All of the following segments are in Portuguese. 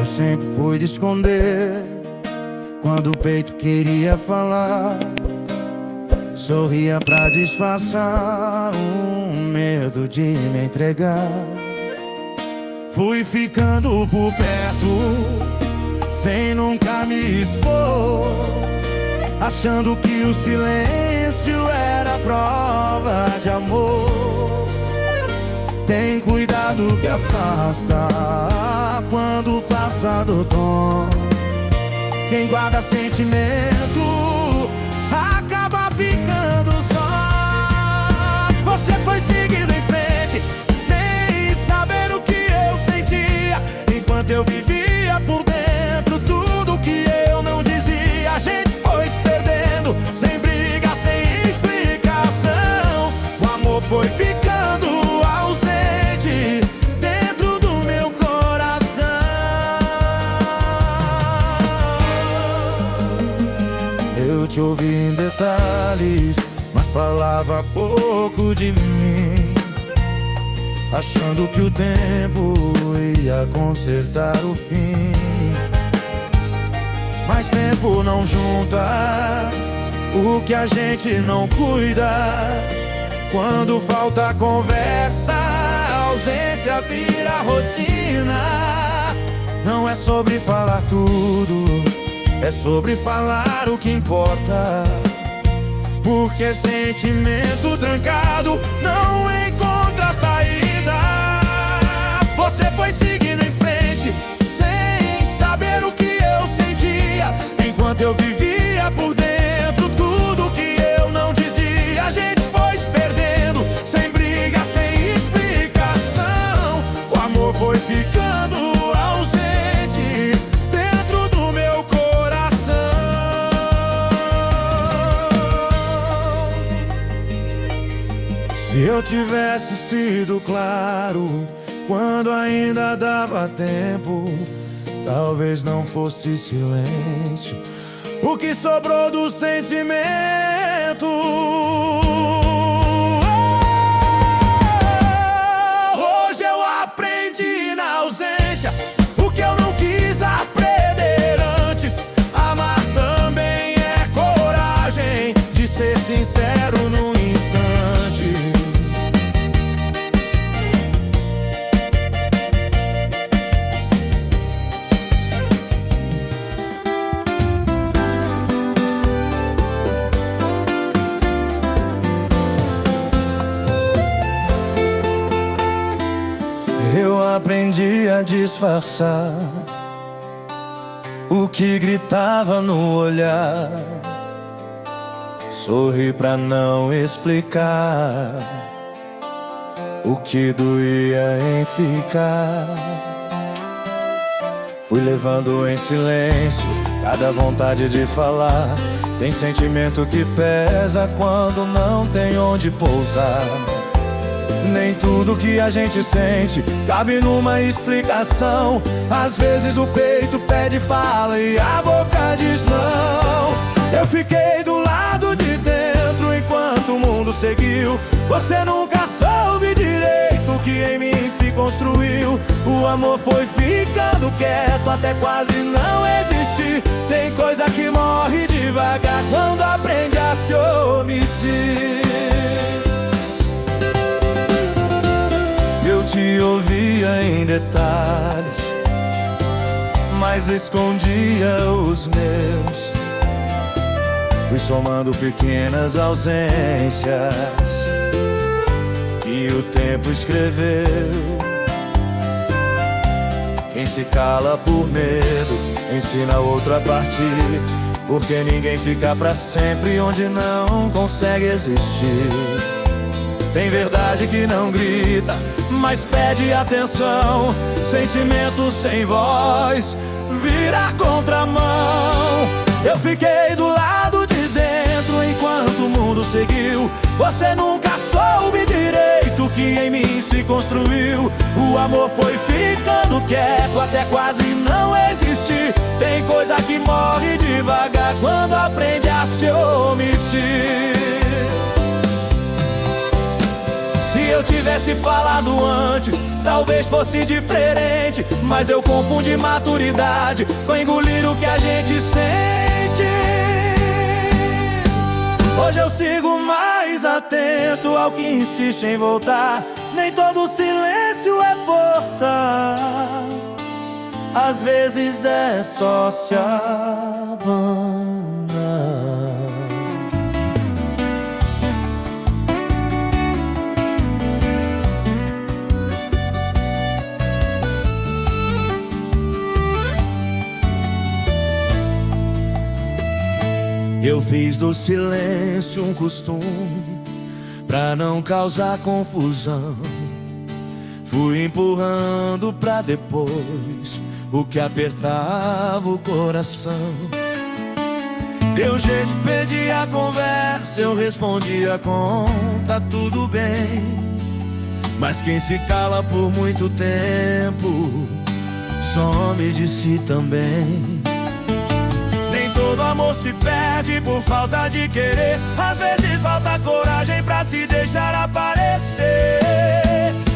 eu sempre fui de esconder. Quando o peito queria falar, sorria pra disfarçar o medo de me entregar. Fui ficando por perto, sem nunca me expor, achando que o silêncio era prova de amor. Tem cuidado que afasta quando passa do tom. Quem guarda sentimento acaba ficando só. Você foi seguindo em frente, sem saber o que eu sentia, enquanto eu vivia por dentro tudo que eu não dizia. A gente foi se perdendo, sem briga, sem explicação. O amor foi ficando ausente dentro do meu coração. Eu te ouvi em detalhes, mas falava pouco de mim, achando que o tempo ia consertar o fim. Mas tempo não junta o que a gente não cuida. Quando falta conversa, a ausência vira rotina. Não é sobre falar tudo, é sobre falar o que importa. Porque sentimento trancado não encontra saída. Você foi seguindo em frente, sem saber o que eu sentia, enquanto eu vivia por dentro tudo que eu não dizia. A gente foi se perdendo, sem briga, sem explicação. O amor foi ficando ausente dentro do meu coração. Se eu tivesse sido claro quando ainda dava tempo, talvez não fosse silêncio o que sobrou do sentimento. Hoje eu aprendi na ausência o que eu não quis aprender antes. Amar também é coragem de ser sincero no instante. Eu aprendi a disfarçar o que gritava no olhar, sorri pra não explicar o que doía em ficar. Fui levando em silêncio cada vontade de falar. Tem sentimento que pesa quando não tem onde pousar. Nem tudo que a gente sente cabe numa explicação. Às vezes o peito pede fala e a boca diz não. Eu fiquei do lado de dentro enquanto o mundo seguiu. Você nunca soube direito o que em mim se construiu. O amor foi ficando quieto até quase não existir. Tem coisa que morre devagar quando aprende a se omitir. Eu te ouvia em detalhes, mas escondia os meus. Fui somando pequenas ausências que o tempo escreveu. Quem se cala por medo ensina outro a partir, porque ninguém fica pra sempre onde não consegue existir. Tem verdade que não grita, mas pede atenção. Sentimento sem voz vira contramão. Eu fiquei do lado de dentro enquanto o mundo seguiu. Você nunca soube direito o que em mim se construiu. O amor foi ficando quieto até quase não existir. Tem coisa que morre devagar quando aprende a se omitir. Se eu tivesse falado antes, talvez fosse diferente. Mas eu confundi maturidade com engolir o que a gente sente. Hoje eu sigo mais atento ao que insiste em voltar. Nem todo silêncio é força, às vezes é só se abandonar. Eu fiz do silêncio um costume pra não causar confusão. Fui empurrando pra depois o que apertava o coração. Teu jeito pedia conversa, eu respondia com tá tudo bem. Mas quem se cala por muito tempo some de si também. Todo amor se perde por falta de querer. Às vezes falta coragem pra se deixar aparecer.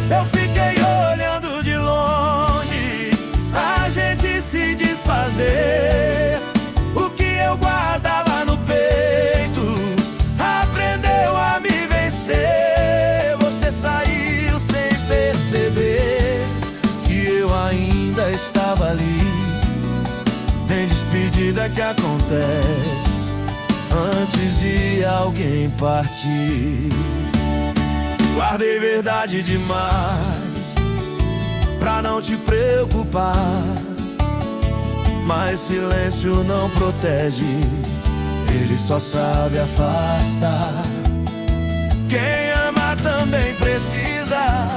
Eu fiquei olhando de longe a gente se desfazer. O que eu guardava no peito aprendeu a me vencer. Você saiu sem perceber que eu ainda estava ali. Tem despedida que acontece antes de alguém partir. Guardei verdade demais pra não te preocupar, mas silêncio não protege, ele só sabe afastar. Quem ama também precisa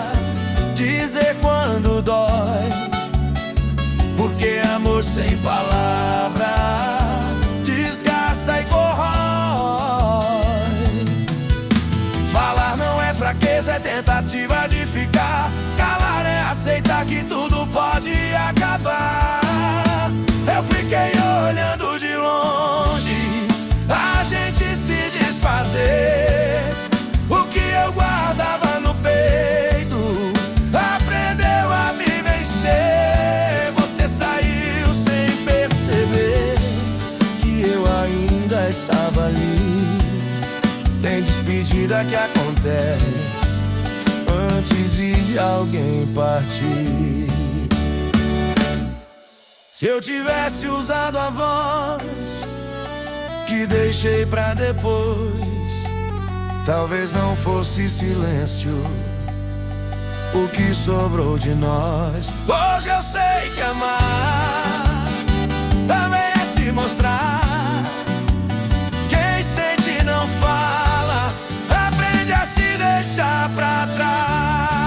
dizer quando dói, porque amor sem palavra desgasta e corrói. Falar não é fraqueza, é tentativa de ficar. Calar é aceitar que tudo pode acabar. Eu fiquei olhando de longe a gente se desfazer. O que eu guardava no peito aprendeu a me vencer. Estava ali. Tem despedida que acontece antes de alguém partir. Se eu tivesse usado a voz que deixei pra depois, talvez não fosse silêncio o que sobrou de nós. Hoje eu sei que amar também é se mostrar. Sente não fala, aprende a se deixar pra trás.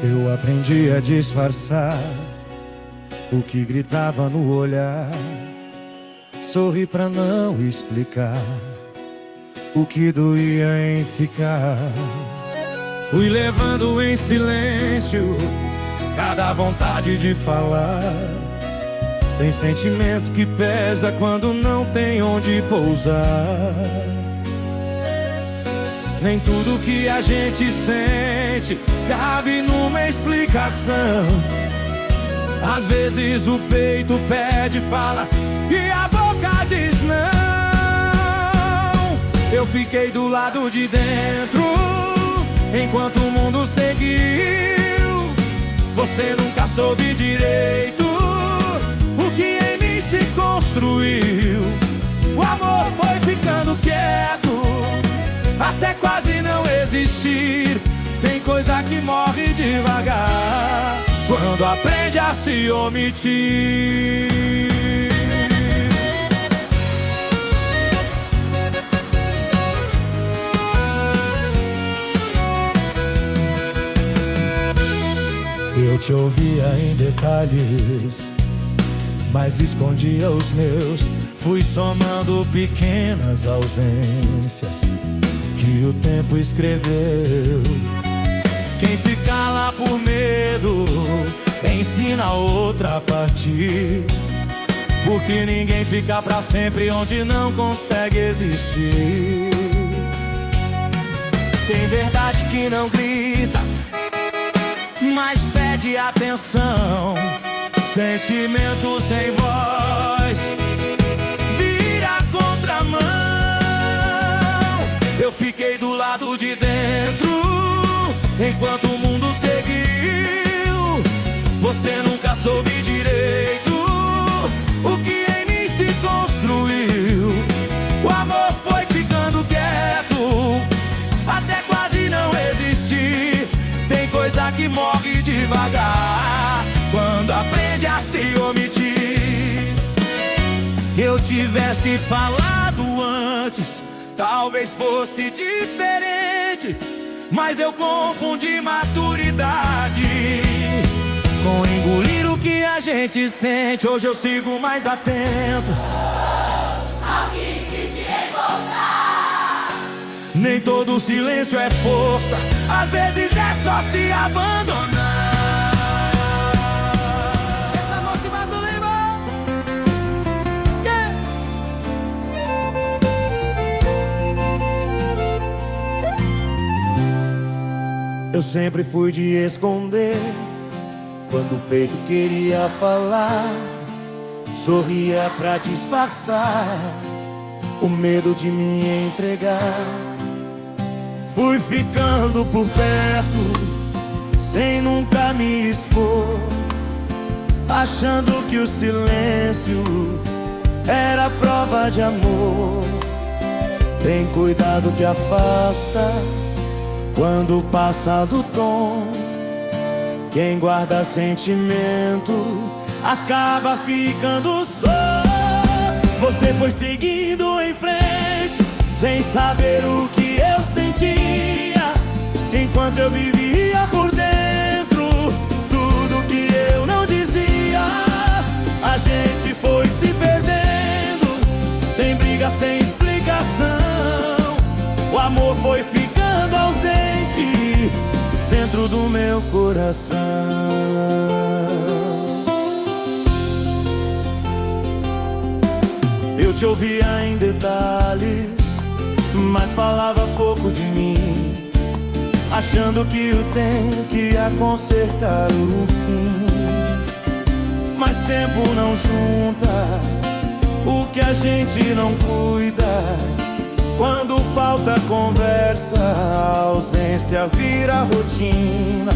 Eu aprendi a disfarçar o que gritava no olhar. Sorri pra não explicar o que doía em ficar. Fui levando em silêncio cada vontade de falar. Tem sentimento que pesa quando não tem onde pousar. Nem tudo que a gente sente cabe numa explicação. Às vezes o peito pede fala e a boca diz não. Eu fiquei do lado de dentro enquanto o mundo seguiu. Você nunca soube direito o que em mim se construiu. O amor foi ficando quieto até quase não existir. Tem coisa que morre devagar quando aprende a se omitir. Eu te ouvia em detalhes, mas escondia os meus. Fui somando pequenas ausências que o tempo escreveu. Quem se cala por medo ensina a outra a partir, porque ninguém fica pra sempre onde não consegue existir. Tem verdade que não grita, mas pede atenção. Sentimento sem voz vira contramão. Eu fiquei do lado de dentro enquanto o mundo seguiu. Você nunca soube direito o que em mim se construiu. O amor foi ficando quieto até quase não existir. Tem coisa que morre devagar quando aprende a se omitir. Se eu tivesse falado antes, talvez fosse diferente, mas eu confundi maturidade com engolir o que a gente sente. Hoje eu sigo mais atento ao que insiste em voltar. Nem todo silêncio é força, às vezes é só se abandonar. Essa motiva do Limão, yeah. Eu sempre fui de esconder quando o peito queria falar. Sorria pra disfarçar o medo de me entregar. Fui ficando por perto sem nunca me expor, achando que o silêncio era prova de amor. Tem cuidado que afasta quando passa do tom. Quem guarda sentimento acaba ficando só. Você foi seguindo em frente sem saber o que eu sentia, enquanto eu vivia por dentro tudo que eu não dizia. A gente foi se perdendo, sem briga, sem explicação. O amor foi ficando ausente dentro do meu coração. Eu te ouvia em detalhes, mas falava pouco de mim, achando que o tempo ia consertar o fim. Mas tempo não junta o que a gente não cuida. Quando falta conversa, a ausência vira rotina.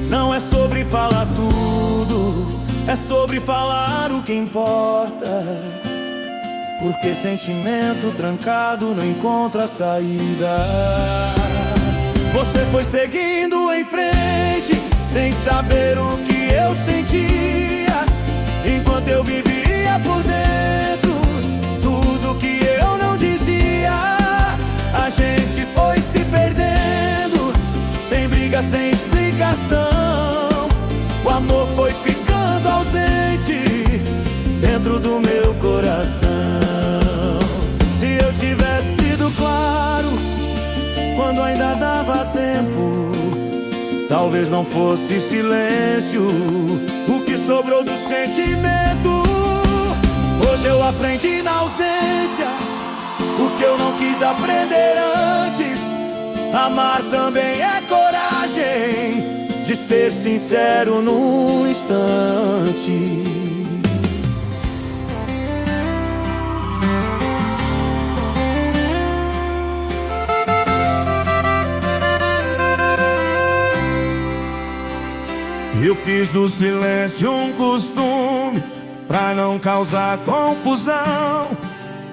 Não é sobre falar tudo, é sobre falar o que importa. Porque sentimento trancado não encontra saída. Você foi seguindo em frente sem saber o que eu sentia, enquanto eu vivia por dentro tudo que eu não dizia. A gente foi se perdendo, sem briga, sem explicação. O amor foi ficando ausente dentro do meu coração. Se eu tivesse sido claro quando ainda dava tempo, talvez não fosse silêncio o que sobrou do sentimento. Hoje eu aprendi na ausência o que eu não quis aprender antes. Amar também é coragem de ser sincero num instante. Eu fiz do silêncio um costume pra não causar confusão.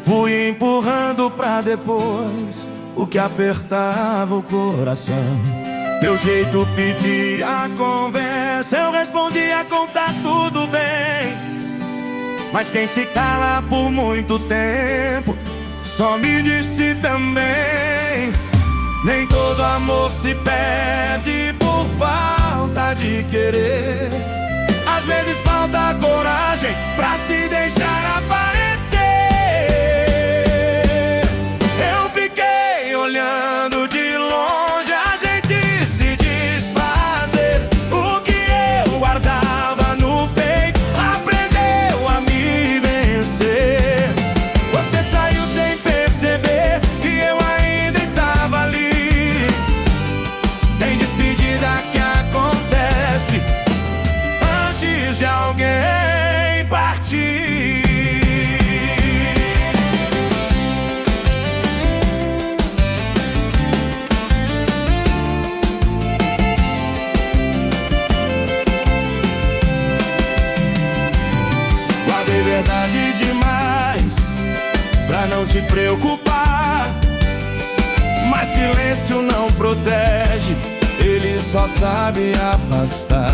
Fui empurrando pra depois o que apertava o coração. Teu jeito pedia conversa, eu respondia com tá tudo bem. Mas quem se cala por muito tempo só me disse também: nem todo amor se perde por falta de querer. Às vezes falta coragem pra se deixar aparecer. Eu fiquei olhando de longe a gente se divertir. verdade demais pra não te preocupar. Mas silêncio não protege, ele só sabe afastar.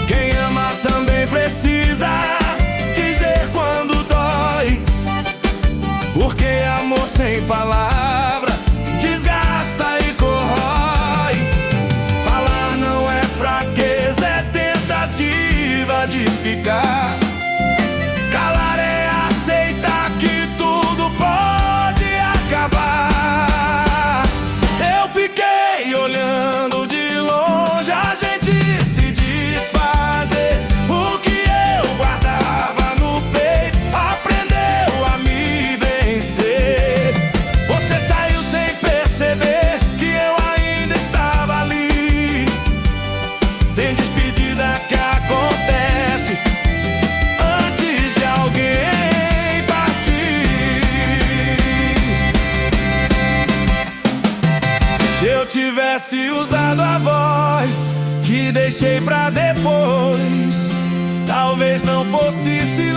Quem ama também precisa dizer quando dói, porque amor sem palavra desgasta e corrói. Falar não é fraqueza, é tentativa de ficar. Calar é aceitar que tudo pode acabar. Eu fiquei olhando de longe a gente se desfazer. O que eu guardava no peito aprendeu a me vencer. Você saiu sem perceber que eu ainda estava ali. Tem despedida que acontece antes de alguém partir. Se eu tivesse usado a voz que deixei pra depois, talvez não fosse silêncio.